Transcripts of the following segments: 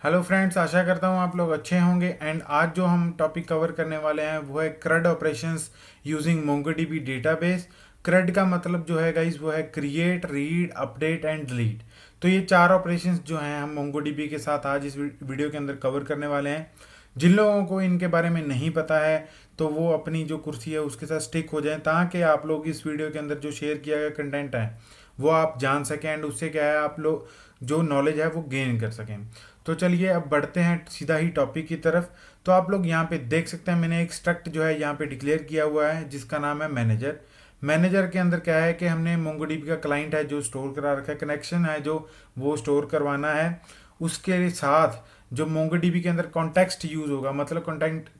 Hello friends, आशा करता हूँ आप लोग अच्छे होंगे। एंड आज जो हम टॉपिक कवर करने वाले हैं वो है क्रड ऑपरेशंस यूजिंग मोंगोडीबी डेटाबेस। क्रड का मतलब जो है गाइस वो है create, read, update and delete. तो ये चार ऑपरेशंस जो हैं हम मोंगोडीबी के साथ आज इस वीडियो के अंदर कवर करने वाले हैं। जिन लोगों को इनके बारे में नहीं पता है तो वो अपनी जो कुर्सी है उसके साथ स्टिक हो जाएं, ताकि आप लोग इस वीडियो के अंदर जो शेयर किया गया कंटेंट है वो आप जान सकें एंड उससे क्या है आप लोग जो नॉलेज है वो गेन कर सकें। तो चलिए अब बढ़ते हैं सीधा ही टॉपिक की तरफ। तो आप लोग यहाँ पे देख सकते हैं मैंने एक स्ट्रक्ट जो है यहाँ पे डिक्लेयर किया हुआ है जिसका नाम है मैनेजर। मैनेजर के अंदर क्या है कि हमने मोंगोडीबी का क्लाइंट है जो स्टोर करा रखा है, कनेक्शन है जो वो स्टोर करवाना है। उसके साथ जो मोंगोडीबी के अंदर कॉन्टेक्स्ट यूज होगा, मतलब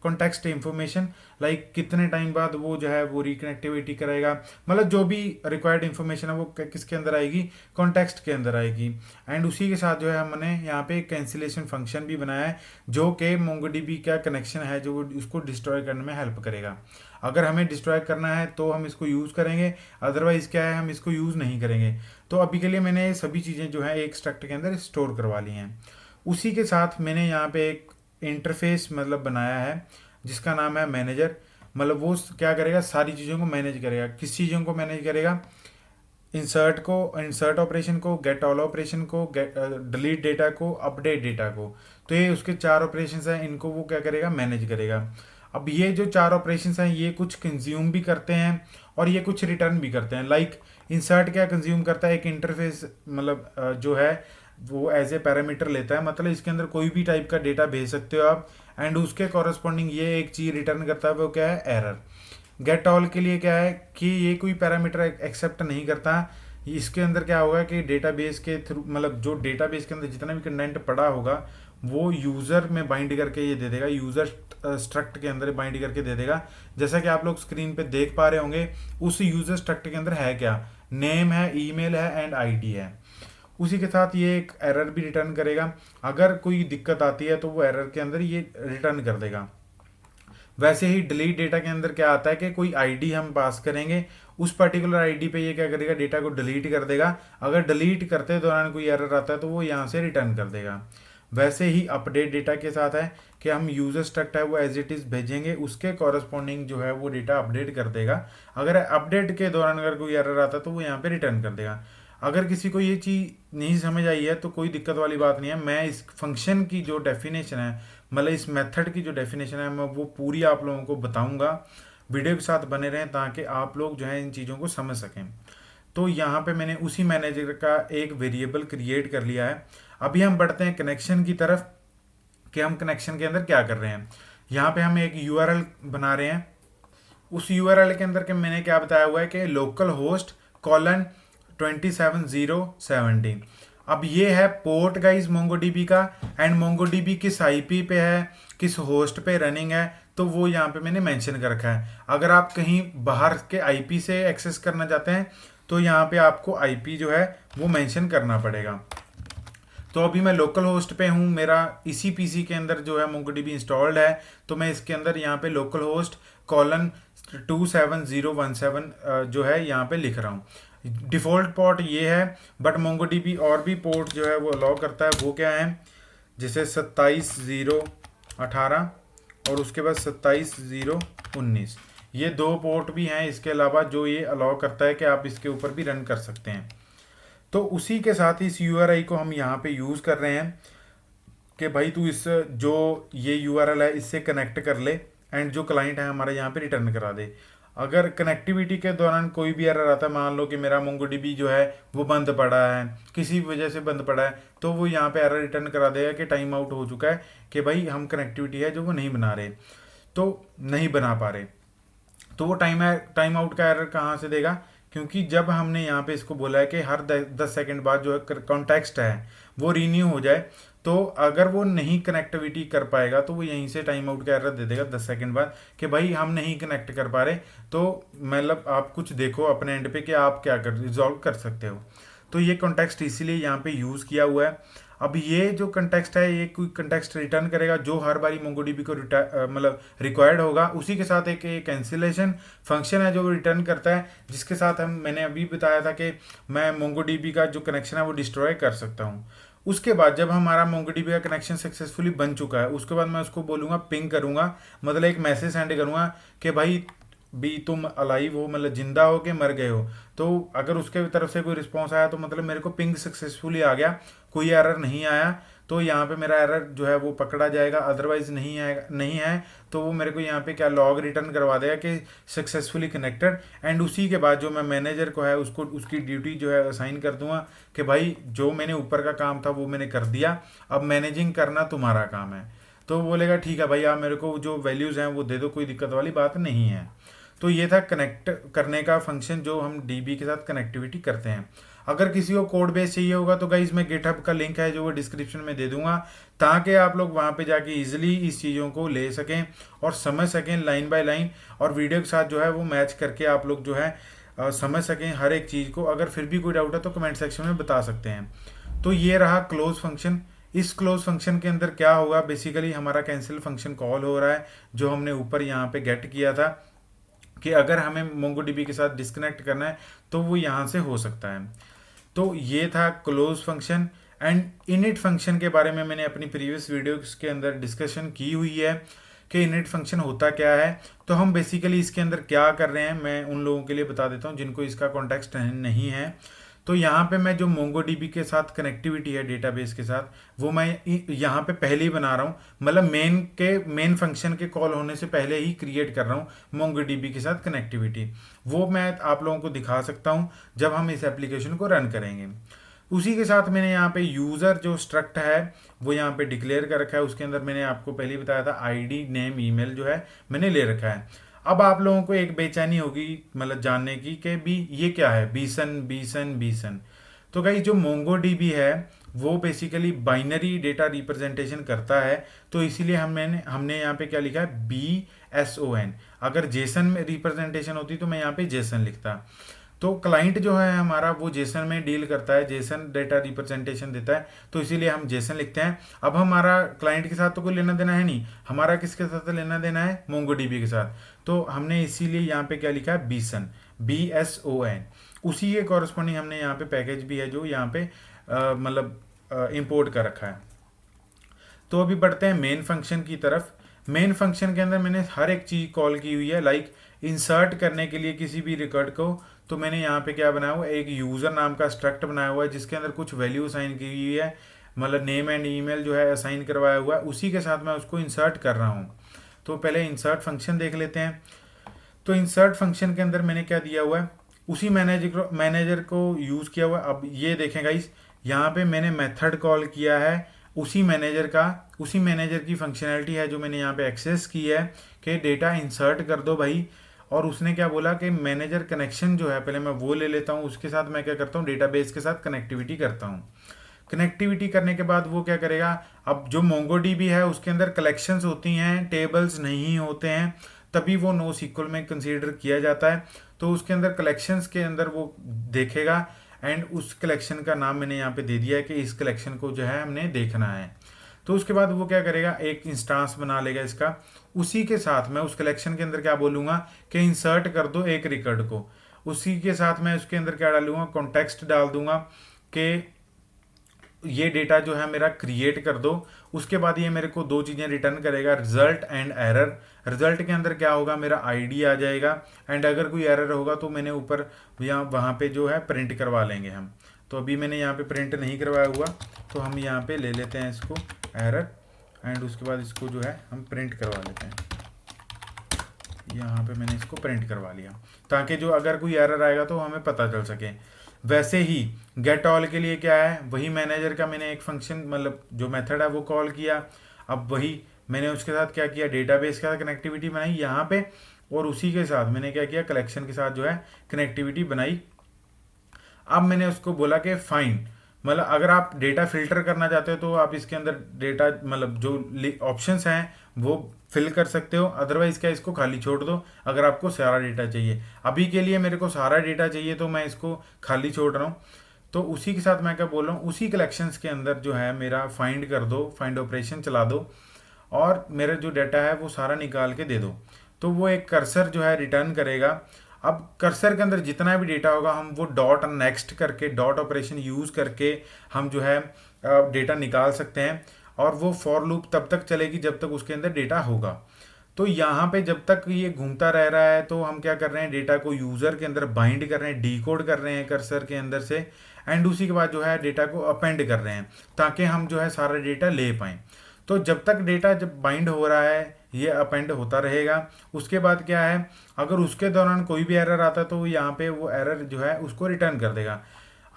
कॉन्टेक्स्ट इंफॉर्मेशन, लाइक कितने टाइम बाद वो जो है वो रिकनेक्टिविटी कराएगा, मतलब जो भी रिक्वायर्ड इंफॉर्मेशन है वो किसके अंदर आएगी, कॉन्टेक्स्ट के अंदर आएगी। एंड उसी के साथ जो है हमने यहाँ पे कैंसिलेशन फंक्शन भी बनाया है जो कि मोंगोडीबी का कनेक्शन है जो उसको डिस्ट्रॉय करने में हेल्प करेगा। अगर हमें डिस्ट्रॉय करना है तो हम इसको यूज़ करेंगे, अदरवाइज क्या है हम इसको यूज़ नहीं करेंगे। तो अभी के लिए मैंने ये सभी चीज़ें जो है एक स्ट्रक्ट के अंदर स्टोर करवा ली हैं। उसी के साथ मैंने यहाँ पे एक इंटरफेस मतलब बनाया है जिसका नाम है मैनेजर। मतलब वो क्या करेगा, सारी चीज़ों को मैनेज करेगा। किस चीज़ों को मैनेज करेगा, इंसर्ट ऑपरेशन को, गेट ऑल ऑपरेशन को, डिलीट डेटा को, अपडेट डेटा को। तो ये उसके चार ऑपरेशंस हैं, इनको वो क्या करेगा, मैनेज करेगा। अब ये जो चार ऑपरेशंस हैं ये कुछ कंज्यूम भी करते हैं और ये कुछ रिटर्न भी करते हैं। लाइक इंसर्ट क्या कंज्यूम करता है, एक इंटरफेस मतलब जो है वो एज ए पैरामीटर लेता है, मतलब इसके अंदर कोई भी टाइप का डेटा भेज सकते हो आप। एंड उसके कॉरस्पॉन्डिंग ये एक चीज़ रिटर्न करता है, वो क्या है, एरर। गेट ऑल के लिए क्या है कि ये कोई पैरामीटर एक्सेप्ट नहीं करता। इसके अंदर क्या होगा कि डेटाबेस के थ्रू, मतलब जो डेटाबेस के अंदर जितना भी कंटेंट पड़ा होगा वो यूज़र में बाइंड करके ये दे देगा, यूज़र स्ट्रक्ट के अंदर बाइंड करके दे देगा। जैसा कि आप लोग स्क्रीन पे देख पा रहे होंगे, उस यूज़र स्ट्रक्ट के अंदर है क्या, नेम है, ईमेल है एंड आईडी है। उसी के साथ ये एक एरर भी रिटर्न करेगा। अगर कोई दिक्कत आती है तो वो एरर के अंदर ये रिटर्न कर देगा। वैसे ही डिलीट डेटा के अंदर क्या आता है कि कोई आईडी हम पास करेंगे, उस पर्टिकुलर आईडी पे ये क्या करेगा, डेटा को डिलीट कर देगा। अगर डिलीट करते दौरान कोई एरर आता है तो वो यहाँ से रिटर्न कर देगा। वैसे ही अपडेट डेटा के साथ है कि हम यूजर स्ट्रक्ट है वो एज इट इज़ भेजेंगे, उसके कॉरस्पॉन्डिंग जो है वो डेटा अपडेट कर देगा। अगर अपडेट के दौरान अगर कोई एरर आता है तो वो यहाँ पे रिटर्न कर देगा। अगर किसी को ये चीज़ नहीं समझ आई है तो कोई दिक्कत वाली बात नहीं है, मैं इस फंक्शन की जो डेफिनेशन है, मतलब इस मेथड की जो डेफिनेशन है, मैं वो पूरी आप लोगों को बताऊंगा। वीडियो के साथ बने रहें ताकि आप लोग जो है इन चीज़ों को समझ सकें। तो यहाँ पे मैंने उसी मैनेजर का एक वेरिएबल क्रिएट कर लिया है। अभी हम बढ़ते हैं कनेक्शन की तरफ कि हम कनेक्शन के अंदर क्या कर रहे हैं। यहाँ पे हम एक यूआरएल बना रहे हैं। उस यूआरएल के अंदर के मैंने क्या बताया हुआ है कि लोकल होस्ट कॉलन 27017। अब ये है पोर्ट गाइस मोंगोडीबी का, एंड मोंगोडीबी किस आईपी पे है, किस होस्ट पे रनिंग है, तो वो यहाँ पे मैंने मेंशन कर रखा है। अगर आप कहीं बाहर के आईपी से एक्सेस करना चाहते हैं तो यहाँ पे आपको आईपी जो है वो मेंशन करना पड़ेगा। तो अभी मैं लोकल होस्ट पे हूँ, मेरा इसी पीसी के अंदर जो है मोंगोडीबी इंस्टॉल्ड है, तो मैं इसके अंदर यहाँ पे लोकल होस्ट कॉलन 27017 जो है यहाँ पे लिख रहा हूँ। डिफ़ॉल्ट पोर्ट ये है, बट मोंगोडीबी और भी पोर्ट जो है वो अलाउ करता है। वो क्या है, जैसे 27018 और उसके बाद 27019, ये दो पोर्ट भी हैं इसके अलावा जो ये अलाउ करता है कि आप इसके ऊपर भी रन कर सकते हैं। तो उसी के साथ इस यूआरआई को हम यहाँ पे यूज़ कर रहे हैं कि भाई तू इस जो ये यूआरएल है इससे कनेक्ट कर ले एंड जो क्लाइंट है हमारा यहाँ पे रिटर्न करा दे। अगर कनेक्टिविटी के दौरान कोई भी एरर आता है, मान लो कि मेरा मोंगोडीबी जो है वो बंद पड़ा है, किसी भी वजह से बंद पड़ा है, तो वो यहाँ पे एरर रिटर्न करा देगा कि टाइम आउट हो चुका है, कि भाई हम कनेक्टिविटी है जो वो नहीं बना रहे, तो नहीं बना पा रहे। तो वो टाइम आउट का एरर कहाँ से देगा, क्योंकि जब हमने यहाँ पे इसको बोला है कि हर 10 सेकंड बाद जो है कॉन्टेक्स्ट है वो रीन्यू हो जाए, तो अगर वो नहीं कनेक्टिविटी कर पाएगा तो वो यहीं से टाइम आउट का एरर दे देगा 10 सेकंड बाद कि भाई हम नहीं कनेक्ट कर पा रहे। तो मतलब आप कुछ देखो अपने एंड पे कि आप क्या कर रिजॉल्व कर सकते हो। तो ये कॉन्टेक्स्ट इसीलिए यहाँ पे यूज़ किया हुआ है। अब ये जो कंटेक्स्ट है ये कोई कंटेक्स्ट रिटर्न करेगा जो हर बारी मोंगोडीबी को मतलब रिक्वायर्ड होगा। उसी के साथ एक कैंसिलेशन फंक्शन है जो रिटर्न करता है, जिसके साथ मैंने अभी बताया था कि मैं मोंगोडीबी का जो कनेक्शन है वो डिस्ट्रॉय कर सकता हूँ। उसके बाद जब हमारा MongoDB का कनेक्शन सक्सेसफुली बन चुका है, उसके बाद मैं उसको बोलूँगा पिंग करूँगा, मतलब एक मैसेज सेंड करूँगा कि भाई भी तुम अलाइव हो, मतलब जिंदा हो कि मर गए हो। तो अगर उसके तरफ से कोई रिस्पॉन्स आया तो मतलब मेरे को पिंग सक्सेसफुली आ गया, कोई एरर नहीं आया, तो यहाँ पे मेरा एरर जो है वो पकड़ा जाएगा। अदरवाइज नहीं आएगा, नहीं है तो वो मेरे को यहाँ पे क्या लॉग रिटर्न करवा देगा कि सक्सेसफुली कनेक्टेड। एंड उसी के बाद जो मैं मैनेजर को है उसको उसकी ड्यूटी जो है असाइन कर दूंगा कि भाई जो मैंने ऊपर का काम था वो मैंने कर दिया, अब मैनेजिंग करना तुम्हारा काम है। तो वो बोलेगा ठीक है भाई, आप मेरे को जो वैल्यूज़ हैं वो दे दो, कोई दिक्कत वाली बात नहीं है। तो ये था कनेक्ट करने का फंक्शन जो हम डीबी के साथ कनेक्टिविटी करते हैं। अगर किसी को कोड बेस चाहिए होगा तो गाइज मैं गिटहब का लिंक है जो वो डिस्क्रिप्शन में दे दूंगा, ताकि आप लोग वहाँ पे जाके इजीली इस चीज़ों को ले सकें और समझ सकें लाइन बाय लाइन, और वीडियो के साथ जो है वो मैच करके आप लोग जो है समझ सकें हर एक चीज़ को। अगर फिर भी कोई डाउट है तो कमेंट सेक्शन में बता सकते हैं। तो ये रहा क्लोज फंक्शन। इस क्लोज फंक्शन के अंदर क्या होगा, बेसिकली हमारा कैंसिल फंक्शन कॉल हो रहा है जो हमने ऊपर यहाँ पे गेट किया था कि अगर हमें MongoDB के साथ डिस्कनेक्ट करना है तो वो यहाँ से हो सकता है। तो ये था close function. And init function के बारे में मैंने अपनी प्रीवियस वीडियोस के अंदर डिस्कशन की हुई है कि इनिट फंक्शन होता क्या है। तो हम बेसिकली इसके अंदर क्या कर रहे हैं मैं उन लोगों के लिए बता देता हूँ जिनको इसका कॉन्टेक्स्ट नहीं है। तो यहाँ पे मैं जो MongoDB के साथ कनेक्टिविटी है डेटाबेस के साथ, वो मैं यहाँ पे पहले ही बना रहा हूँ, मतलब मेन फंक्शन के कॉल होने से पहले ही क्रिएट कर रहा हूँ MongoDB के साथ कनेक्टिविटी। वो मैं आप लोगों को दिखा सकता हूँ जब हम इस एप्लीकेशन को रन करेंगे। उसी के साथ मैंने यहाँ पे यूज़र जो स्ट्रक्ट है वो यहाँ पे डिक्लेयर कर रखा है। उसके अंदर मैंने आपको पहले ही बताया था आईडी नेम ईमेल जो है मैंने ले रखा है। अब आप लोगों को एक बेचैनी होगी मतलब जानने की कि भी ये क्या है बीसन बीसन बीसन। तो गाइस जो MongoDB है वो बेसिकली बाइनरी डेटा रिप्रेजेंटेशन करता है, तो इसीलिए हमने यहाँ पे क्या लिखा है BSON। अगर जेसन में रिप्रेजेंटेशन होती तो मैं यहाँ पे जेसन लिखता। तो क्लाइंट जो है हमारा वो जेसन में डील करता है, जेसन डेटा रिप्रेजेंटेशन देता है, तो इसीलिए हम जेसन लिखते हैं। अब हमारा क्लाइंट के साथ तो कोई लेना देना है नहीं, हमारा किसके साथ लेना देना है MongoDB के साथ। तो हमने इसीलिए यहाँ पे क्या लिखा है बीसन BSON। उसी के कॉरस्पॉन्डिंग हमने यहाँ पे पैकेज भी है जो यहाँ पे मतलब इंपोर्ट कर रखा है। तो अभी बढ़ते हैं मेन फंक्शन की तरफ। मेन फंक्शन के अंदर मैंने हर एक चीज़ कॉल की हुई है, लाइक इंसर्ट करने के लिए किसी भी रिकॉर्ड को, तो मैंने यहाँ पे क्या बनाया हुआ है एक यूज़र नाम का स्ट्रक्ट बनाया हुआ है जिसके अंदर कुछ वैल्यू असाइन की हुई है, मतलब नेम एंड ईमेल जो है असाइन करवाया हुआ है, उसी के साथ मैं उसको इंसर्ट कर रहा हूँ। तो पहले इंसर्ट फंक्शन देख लेते हैं। तो इंसर्ट फंक्शन के अंदर मैंने क्या दिया हुआ है, उसी मैनेजर को यूज़ किया हुआ है। अब ये देखें गाइस, यहाँ पे मैंने मेथड कॉल किया है उसी मैनेजर की फंक्शनैलिटी है जो मैंने यहाँ पे एक्सेस की है कि डेटा इंसर्ट कर दो भाई। और उसने क्या बोला कि मैनेजर कनेक्शन जो है पहले मैं वो ले लेता हूँ, उसके साथ मैं क्या करता हूँ डेटाबेस के साथ कनेक्टिविटी करता हूँ। कनेक्टिविटी करने के बाद वो क्या करेगा, अब जो MongoDB है उसके अंदर कलेक्शंस होती हैं, टेबल्स नहीं होते हैं, तभी वो NoSQL में कंसीडर किया जाता है। तो उसके अंदर कलेक्शंस के अंदर वो देखेगा एंड उस कलेक्शन का नाम मैंने यहाँ पे दे दिया है कि इस कलेक्शन को जो है हमने देखना है। तो उसके बाद वो क्या करेगा, एक इंस्टांस बना लेगा इसका। उसी के साथ मैं उस कलेक्शन के अंदर क्या बोलूँगा कि इंसर्ट कर दो एक रिकॉर्ड को। उसी के साथ मैं उसके अंदर क्या डालूंगा, कॉन्टेक्स्ट डाल दूंगा कि ये डेटा जो है मेरा क्रिएट कर दो। उसके बाद ये मेरे को दो चीज़ें रिटर्न करेगा, रिजल्ट एंड एरर। रिजल्ट के अंदर क्या होगा, मेरा आईडी आ जाएगा, एंड अगर कोई एरर होगा तो मैंने ऊपर यहाँ वहाँ पे जो है प्रिंट करवा लेंगे हम। तो अभी मैंने यहाँ पे प्रिंट नहीं करवाया हुआ, तो हम यहाँ पे ले लेते हैं इसको एरर, एंड उसके बाद इसको जो है हम प्रिंट करवा लेते हैं। यहाँ पे मैंने इसको प्रिंट करवा लिया ताकि जो अगर कोई एरर आएगा तो हमें पता चल सके। वैसे ही गेट ऑल के लिए क्या है, वही मैनेजर का मैंने एक फंक्शन मतलब जो मेथड है वो कॉल किया। अब वही मैंने उसके साथ क्या किया, डेटाबेस के साथ कनेक्टिविटी बनाई यहाँ पे, और उसी के साथ मैंने क्या किया, कलेक्शन के साथ जो है कनेक्टिविटी बनाई। अब मैंने उसको बोला कि फाइंड, मतलब अगर आप डेटा फिल्टर करना चाहते हो तो आप इसके अंदर डेटा मतलब जो ऑप्शंस हैं वो फिल कर सकते हो, अदरवाइज क्या इसको खाली छोड़ दो अगर आपको सारा डेटा चाहिए। अभी के लिए मेरे को सारा डेटा चाहिए तो मैं इसको खाली छोड़ रहा हूँ। तो उसी के साथ मैं क्या बोल रहा हूँ, उसी कलेक्शंस के अंदर जो है मेरा फाइंड कर दो, फाइंड ऑपरेशन चला दो और मेरा जो डाटा है वो सारा निकाल के दे दो। तो वो एक कर्सर जो है रिटर्न करेगा। अब कर्सर के अंदर जितना भी डेटा होगा हम वो डॉट नेक्स्ट करके, डॉट ऑपरेशन यूज़ करके हम जो है डेटा निकाल सकते हैं, और वो फॉर लूप तब तक चलेगी जब तक उसके अंदर डेटा होगा। तो यहाँ पे जब तक ये घूमता रह रहा है तो हम क्या कर रहे हैं, डेटा को यूज़र के अंदर बाइंड कर रहे हैं, डिकोड कर रहे हैं कर्सर के अंदर से, एंड उसी के बाद जो है डेटा को अपेंड कर रहे हैं ताकि हम जो है सारा डेटा ले पाएँ। तो जब तक डेटा जब बाइंड हो रहा है ये अपेंड होता रहेगा। उसके बाद क्या है, अगर उसके दौरान कोई भी एरर आता है तो यहाँ पे वो एरर जो है उसको रिटर्न कर देगा।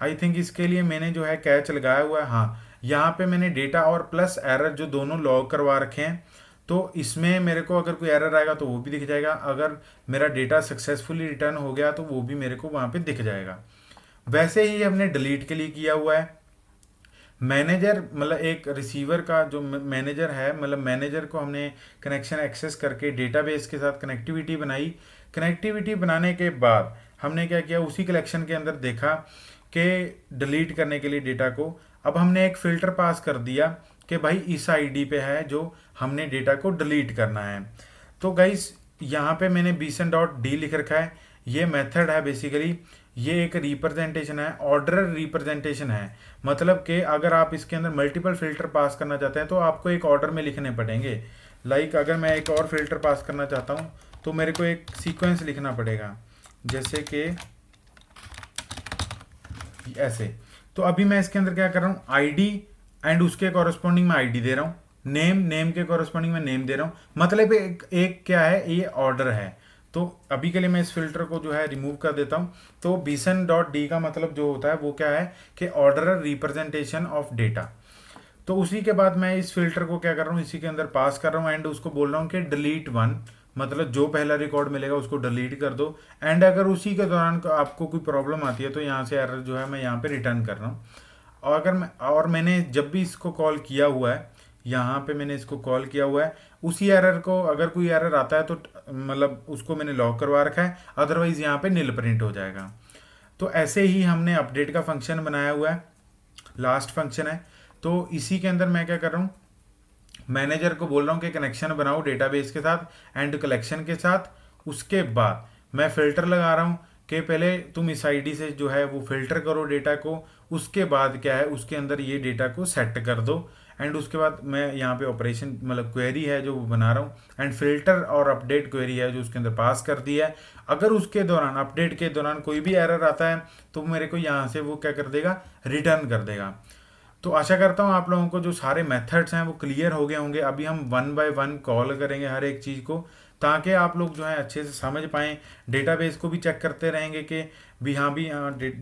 आई थिंक इसके लिए मैंने जो है कैच लगाया हुआ है। हाँ, यहाँ पे मैंने डेटा और प्लस एरर जो दोनों लॉग करवा रखे हैं, तो इसमें मेरे को अगर कोई एरर आएगा तो वो भी दिख जाएगा, अगर मेरा डेटा सक्सेसफुली रिटर्न हो गया तो वो भी मेरे को वहाँ पे दिख जाएगा। वैसे ही हमने डिलीट के लिए किया हुआ है। मैनेजर मतलब एक रिसीवर का जो मैनेजर है, मतलब मैनेजर को हमने कनेक्शन एक्सेस करके डेटाबेस के साथ कनेक्टिविटी बनाई। कनेक्टिविटी बनाने के बाद हमने क्या किया, उसी कलेक्शन के अंदर देखा कि डिलीट करने के लिए डेटा को अब हमने एक फ़िल्टर पास कर दिया कि भाई इस आईडी पे है जो हमने डेटा को डिलीट करना है। तो गाइस यहाँ पे मैंने bson.d लिख रखा है। ये मेथड है बेसिकली, ये एक रिप्रेजेंटेशन है, ऑर्डर रिप्रेजेंटेशन है। मतलब कि अगर आप इसके अंदर मल्टीपल फिल्टर पास करना चाहते हैं तो आपको एक ऑर्डर में लिखने पड़ेंगे। लाइक अगर मैं एक और फिल्टर पास करना चाहता हूँ तो मेरे को एक सीक्वेंस लिखना पड़ेगा, जैसे कि ऐसे। तो अभी मैं इसके अंदर क्या कर रहा हूँ, आईडी एंड उसके कॉरस्पॉन्डिंग में आईडी दे रहा हूँ, नेम के कॉरस्पॉन्डिंग में नेम दे रहा हूँ। मतलब एक क्या है, ये ऑर्डर है। तो अभी के लिए मैं इस फिल्टर को जो है रिमूव कर देता हूँ। तो bson.d का मतलब जो होता है वो क्या है कि ऑर्डर रिप्रेजेंटेशन ऑफ डेटा। तो उसी के बाद मैं इस फिल्टर को क्या कर रहा हूँ, इसी के अंदर पास कर रहा हूँ एंड उसको बोल रहा हूँ कि डिलीट वन, मतलब जो पहला रिकॉर्ड मिलेगा उसको डिलीट कर दो। एंड अगर उसी के दौरान आपको कोई प्रॉब्लम आती है तो यहाँ से एरर जो है मैं यहाँ पे रिटर्न कर रहा हूँ। और मैंने जब भी इसको कॉल किया हुआ है, यहाँ पे मैंने इसको कॉल किया हुआ है, उसी एरर को अगर कोई एरर आता है तो मतलब उसको मैंने लॉक करवा रखा है, अदरवाइज यहाँ पे नील प्रिंट हो जाएगा। तो ऐसे ही हमने अपडेट का फंक्शन बनाया हुआ है, लास्ट फंक्शन है। तो इसी के अंदर मैं क्या कर रहा हूँ, मैनेजर को बोल रहा हूँ कि कनेक्शन बनाओ डेटाबेस के साथ एंड कलेक्शन के साथ। उसके बाद मैं फिल्टर लगा रहा हूँ कि पहले तुम इस आईडी से जो है वो फिल्टर करो डेटा को, उसके बाद क्या है उसके अंदर ये डेटा को सेट कर दो। एंड उसके बाद मैं यहाँ पे ऑपरेशन मतलब क्वेरी है जो वो बना रहा हूँ, एंड फिल्टर और अपडेट क्वेरी है जो उसके अंदर पास कर दिया है। अगर उसके दौरान अपडेट के दौरान कोई भी एरर आता है तो मेरे को यहाँ से वो क्या कर देगा, रिटर्न कर देगा। तो आशा करता हूँ आप लोगों को जो सारे मेथड्स हैं वो क्लियर हो गए होंगे। अभी हम वन बाय वन कॉल करेंगे हर एक चीज़ को, ताकि आप लोग जो है अच्छे से समझ पाएँ। डेटाबेस को भी चेक करते रहेंगे कि भी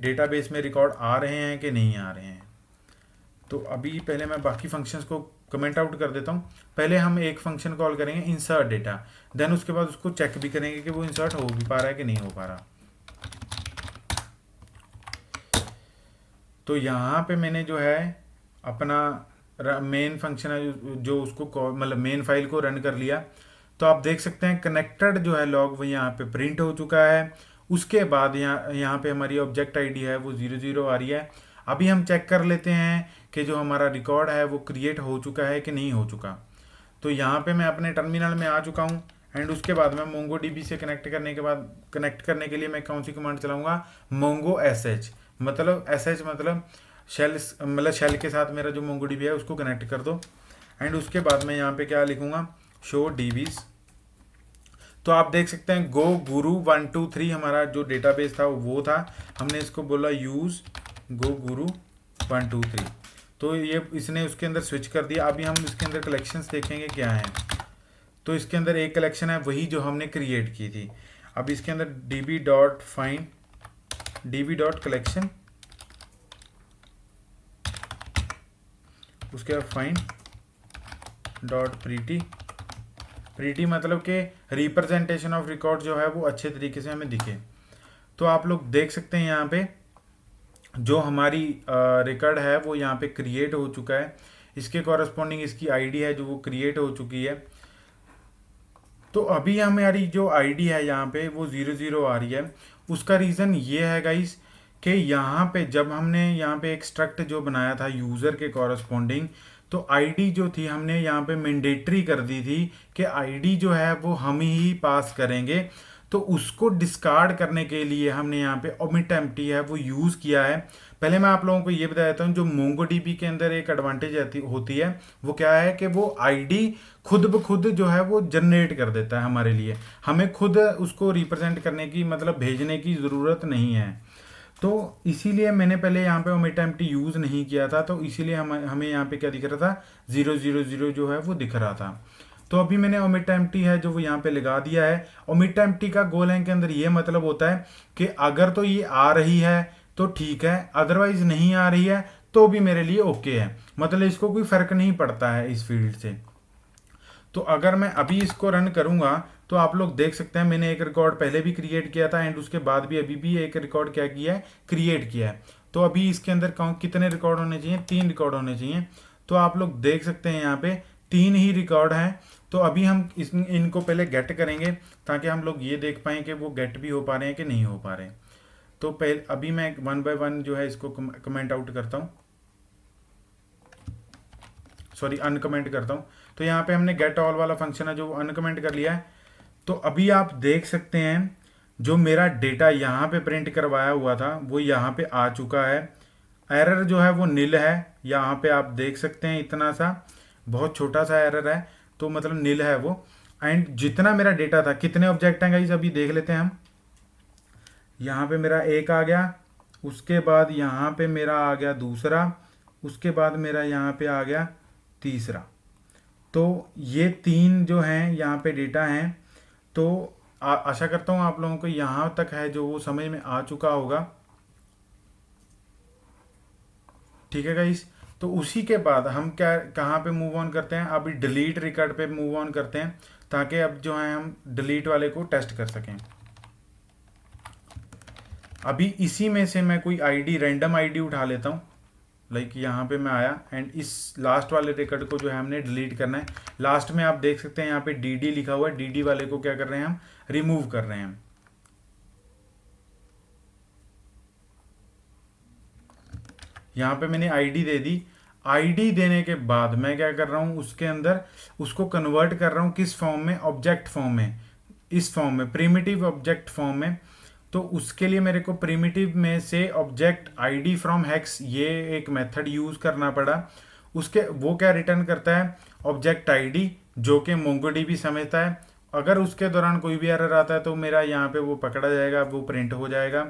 डेटाबेस में रिकॉर्ड आ रहे हैं कि नहीं आ रहे हैं। तो अभी पहले मैं बाकी फंक्शंस को कमेंट आउट कर देता हूँ। पहले हम एक फंक्शन कॉल करेंगे इंसर्ट डेटा, देन उसके बाद उसको चेक भी करेंगे कि वो इंसर्ट हो भी पा रहा है कि नहीं हो पा रहा। तो यहाँ पे मैंने जो है अपना मेन फंक्शन है जो उसको मतलब मेन फाइल को रन कर लिया। तो आप देख सकते हैं कनेक्टेड जो है लॉग वो यहाँ पे प्रिंट हो चुका है। उसके बाद यहाँ पे हमारी ऑब्जेक्ट आईडी है वो 00 आ रही है। अभी हम चेक कर लेते हैं कि जो हमारा रिकॉर्ड है वो क्रिएट हो चुका है कि नहीं हो चुका। तो यहाँ पे मैं अपने टर्मिनल में आ चुका हूँ एंड उसके बाद मैं मोंगो डीबी से कनेक्ट करने के लिए मैं कौन सी कमांड चलाऊंगा, मोंगो sh। मतलब sh मतलब शेल के साथ मेरा जो मोंगो डीबी है उसको कनेक्ट कर दो। एंड उसके बाद मैं यहाँ पे क्या लिखूंगा, शो डीबीज। तो आप देख सकते हैं गो गुरु 1 2 3 हमारा जो डेटाबेस था वो था, हमने इसको बोला यूज गो गुरु 1 2 3। तो ये इसने उसके अंदर स्विच कर दिया। अभी हम इसके अंदर कलेक्शंस देखेंगे क्या है। तो इसके अंदर एक कलेक्शन है वही जो हमने क्रिएट की थी। अब इसके अंदर db.find db.collection, उसके बाद फाइंड डॉट प्रीटी मतलब कि रिप्रेजेंटेशन ऑफ रिकॉर्ड जो है वो अच्छे तरीके से हमें दिखे। तो आप लोग देख सकते हैं यहाँ पे जो हमारी रिकॉर्ड है वो यहाँ पे क्रिएट हो चुका है। इसके कॉरस्पॉन्डिंग इसकी आईडी है जो वो क्रिएट हो चुकी है। तो अभी हमारी जो आईडी है यहाँ पे वो 00 आ रही है। उसका रीज़न ये है गाइस कि यहाँ पे जब हमने यहाँ पे एक स्ट्रक्ट जो बनाया था यूज़र के कॉरस्पॉन्डिंग, तो आईडी जो थी हमने यहाँ पे मैंडेटरी कर दी थी कि आईडी जो है वो हम ही पास करेंगे। तो उसको डिस्कार्ड करने के लिए हमने यहाँ पे omit empty है वो यूज़ किया है। पहले मैं आप लोगों को ये बता देता हूँ, जो MongoDB के अंदर एक एडवांटेज होती है वो क्या है कि वो आईडी खुद ब खुद जो है वो जनरेट कर देता है हमारे लिए, हमें खुद उसको रिप्रेजेंट करने की मतलब भेजने की ज़रूरत नहीं है। तो इसीलिए मैंने पहले यहाँ पे omit empty यूज़ नहीं किया था, तो इसीलिए हमें यहाँ पे क्या दिख रहा था, 000 जो है वो दिख रहा था। तो अभी मैंने omit empty है जो वो यहाँ पे लगा दिया है। omit empty का गोlang के अंदर ये मतलब होता है कि अगर तो ये आ रही है तो ठीक है, अदरवाइज नहीं आ रही है तो भी मेरे लिए ओके है, मतलब इसको कोई फर्क नहीं पड़ता है इस फील्ड से। तो अगर मैं अभी इसको रन करूंगा तो आप लोग देख सकते हैं मैंने एक रिकॉर्ड पहले भी क्रिएट किया था एंड उसके बाद भी अभी भी एक रिकॉर्ड क्या किया है, क्रिएट किया है। तो अभी इसके अंदर कितने रिकॉर्ड होने चाहिए, 3 रिकॉर्ड होने चाहिए। तो आप लोग देख सकते हैं यहाँ पे 3 ही रिकॉर्ड हैं। तो अभी हम इनको पहले गेट करेंगे ताकि हम लोग ये देख पाएँ कि वो गेट भी हो पा रहे हैं कि नहीं हो पा रहे हैं। तो पहले अभी मैं 1 बाय 1 जो है इसको कमेंट आउट करता हूँ, सॉरी अनकमेंट करता हूँ। तो यहाँ पे हमने गेट ऑल वाला फंक्शन है जो अनकमेंट कर लिया है। तो अभी आप देख सकते हैं जो मेरा डेटा यहाँ पे प्रिंट करवाया हुआ था वो यहाँ पे आ चुका है। एरर जो है वो नील है, यहाँ पे आप देख सकते हैं इतना सा बहुत छोटा सा एरर है, तो मतलब नील है वो। एंड जितना मेरा डेटा था, कितने ऑब्जेक्ट हैं गाइस अभी देख लेते हैं हम। यहाँ पे मेरा एक आ गया, उसके बाद यहाँ पे मेरा आ गया दूसरा, उसके बाद मेरा यहाँ पे आ गया तीसरा। तो ये 3 जो हैं यहाँ पे डेटा हैं। तो आशा करता हूँ आप लोगों को यहाँ तक है जो वो समझ में आ चुका होगा। ठीक है गाइस, तो उसी के बाद हम क्या कहाँ पे मूव ऑन करते हैं, अभी डिलीट रिकॉर्ड पे मूव ऑन करते हैं ताकि अब जो है हम डिलीट वाले को टेस्ट कर सकें। अभी इसी में से मैं कोई आईडी रैंडम आईडी उठा लेता हूँ, लाइक यहाँ पे मैं आया एंड इस लास्ट वाले रिकॉर्ड को जो है हमने डिलीट करना है। लास्ट में आप देख सकते हैं यहाँ पे डी लिखा हुआ है, डी वाले को क्या कर रहे हैं हम, रिमूव कर रहे हैं। यहाँ पे मैंने आईडी दे दी। आईडी देने के बाद मैं क्या कर रहा हूँ, उसके अंदर उसको कन्वर्ट कर रहा हूँ किस फॉर्म में, ऑब्जेक्ट फॉर्म में, इस फॉर्म में प्रिमिटिव ऑब्जेक्ट फॉर्म में। तो उसके लिए मेरे को प्रिमिटिव में से ऑब्जेक्ट आईडी फ्रॉम हेक्स ये एक मेथड यूज़ करना पड़ा। उसके वो क्या रिटर्न करता है, ऑब्जेक्ट आईडी जो कि MongoDB समझता है। अगर उसके दौरान कोई भी एरर आता है तो मेरा यहाँ पे वो पकड़ा जाएगा, वो प्रिंट हो जाएगा।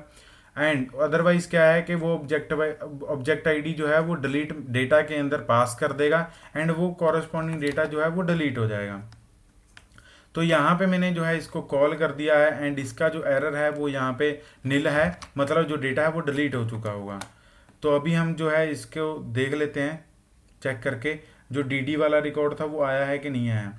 एंड अदरवाइज क्या है कि वो ऑब्जेक्ट आईडी जो है वो डिलीट डेटा के अंदर पास कर देगा एंड वो कॉरस्पॉन्डिंग डेटा जो है वो डिलीट हो जाएगा। तो यहाँ पे मैंने जो है इसको कॉल कर दिया है एंड इसका जो एरर है वो यहाँ पे नील है, मतलब जो डेटा है वो डिलीट हो चुका होगा। तो अभी हम जो है इसको देख लेते हैं चेक करके जो डी वाला रिकॉर्ड था वो आया है कि नहीं आया।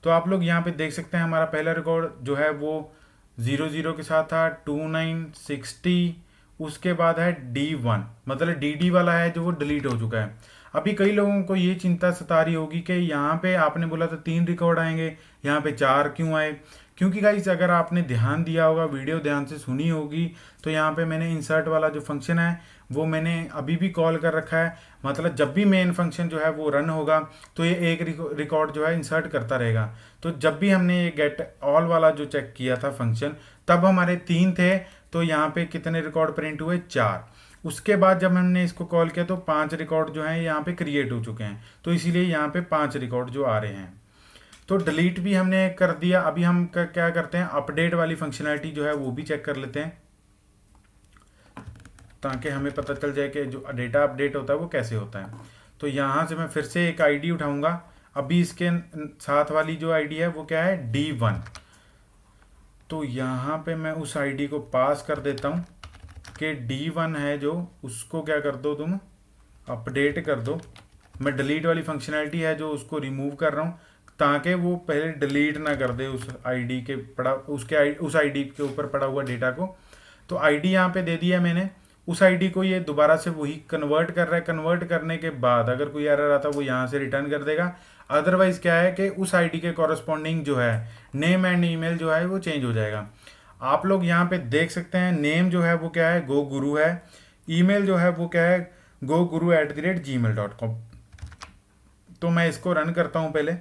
तो आप लोग यहाँ पे देख सकते हैं हमारा पहला रिकॉर्ड जो है वो 00 के साथ था, 2960, उसके बाद है D1, मतलब डी वाला है जो वो डिलीट हो चुका है। अभी कई लोगों को ये चिंता सता रही होगी कि यहाँ पे आपने बोला था 3 रिकॉर्ड आएंगे, यहाँ पे 4 क्यों आए। क्योंकि गाइस अगर आपने ध्यान दिया होगा, वीडियो ध्यान से सुनी होगी, तो यहाँ पे मैंने इंसर्ट वाला जो फंक्शन है वो मैंने अभी भी कॉल कर रखा है। मतलब जब भी मेन फंक्शन जो है वो रन होगा तो ये एक रिकॉर्ड जो है इंसर्ट करता रहेगा। तो जब भी हमने ये गेट ऑल वाला जो चेक किया था फंक्शन, तब हमारे 3 थे, तो यहाँ पे कितने रिकॉर्ड प्रिंट हुए, 4। उसके बाद जब हमने इसको कॉल किया तो 5 रिकॉर्ड जो हैं यहाँ पे क्रिएट हो चुके हैं, तो इसीलिए यहाँ पे 5 रिकॉर्ड जो आ रहे हैं। तो डिलीट भी हमने कर दिया। अभी हम क्या करते हैं, अपडेट वाली फंक्शनैलिटी जो है वो भी चेक कर लेते हैं ताकि हमें पता चल जाए कि जो डेटा अपडेट होता है वो कैसे होता है। तो यहाँ से मैं फिर से एक आईडी उठाऊंगा। अभी इसके साथ वाली जो आईडी है वो क्या है, D1। तो यहाँ पे मैं उस आईडी को पास कर देता हूँ कि D1 है जो, उसको क्या कर दो तुम, अपडेट कर दो। मैं डिलीट वाली फंक्शनैलिटी है जो उसको रिमूव कर रहा हूँ ताकि वो पहले डिलीट ना कर दे उस आईडी के उस आईडी के ऊपर पड़ा हुआ डेटा को। तो आईडी यहाँ पे दे दिया मैंने, उस आईडी को ये दोबारा से वही कन्वर्ट कर रहा है। कन्वर्ट करने के बाद अगर कोई एरर आता है वो यहाँ से रिटर्न कर देगा। अदरवाइज क्या है कि उस आईडी के कॉरस्पॉन्डिंग जो है नेम एंड ईमेल जो है वो चेंज हो जाएगा। आप लोग यहाँ पे देख सकते हैं नेम जो है वो क्या है, गो गुरु है। ईमेल जो है वो क्या है, goguru@gmail.com। तो मैं इसको रन करता हूँ पहले।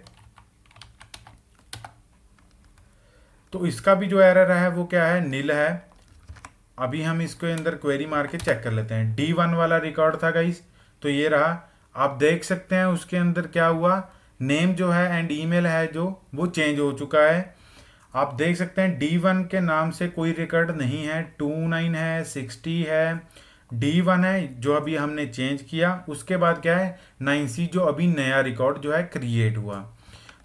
तो इसका भी जो एरर है वो क्या है, नील है। अभी हम इसके अंदर क्वेरी मार के चेक कर लेते हैं। D1 वाला रिकॉर्ड था गाइस, तो ये रहा। आप देख सकते हैं उसके अंदर क्या हुआ, नेम जो है एंड ईमेल है जो वो चेंज हो चुका है। आप देख सकते हैं D1 के नाम से कोई रिकॉर्ड नहीं है, 29 है, 60 है, D1 है जो अभी हमने चेंज किया। उसके बाद क्या है 9C जो अभी नया रिकॉर्ड जो है क्रिएट हुआ।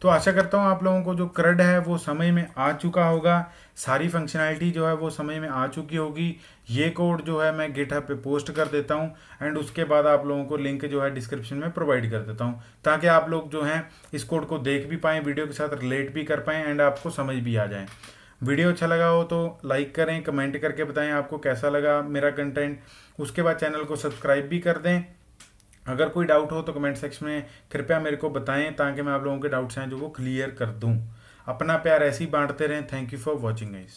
तो आशा करता हूँ आप लोगों को जो क्रड है वो समझ में आ चुका होगा, सारी फंक्शनैलिटी जो है वो समझ में आ चुकी होगी। ये कोड जो है मैं गिटहब पे पोस्ट कर देता हूँ एंड उसके बाद आप लोगों को लिंक जो है डिस्क्रिप्शन में प्रोवाइड कर देता हूँ, ताकि आप लोग जो हैं इस कोड को देख भी पाएँ, वीडियो के साथ रिलेट भी कर पाएँ एंड आपको समझ भी आ जाए। वीडियो अच्छा लगा हो तो लाइक करें, कमेंट करके बताएं आपको कैसा लगा मेरा कंटेंट। उसके बाद चैनल को सब्सक्राइब भी कर दें। अगर कोई डाउट हो तो कमेंट सेक्शन में कृपया मेरे को बताएं, ताकि मैं आप लोगों के डाउट्स हैं जो वो क्लियर कर दूं। अपना प्यार ऐसे ही बांटते रहें। Thank you for watching guys.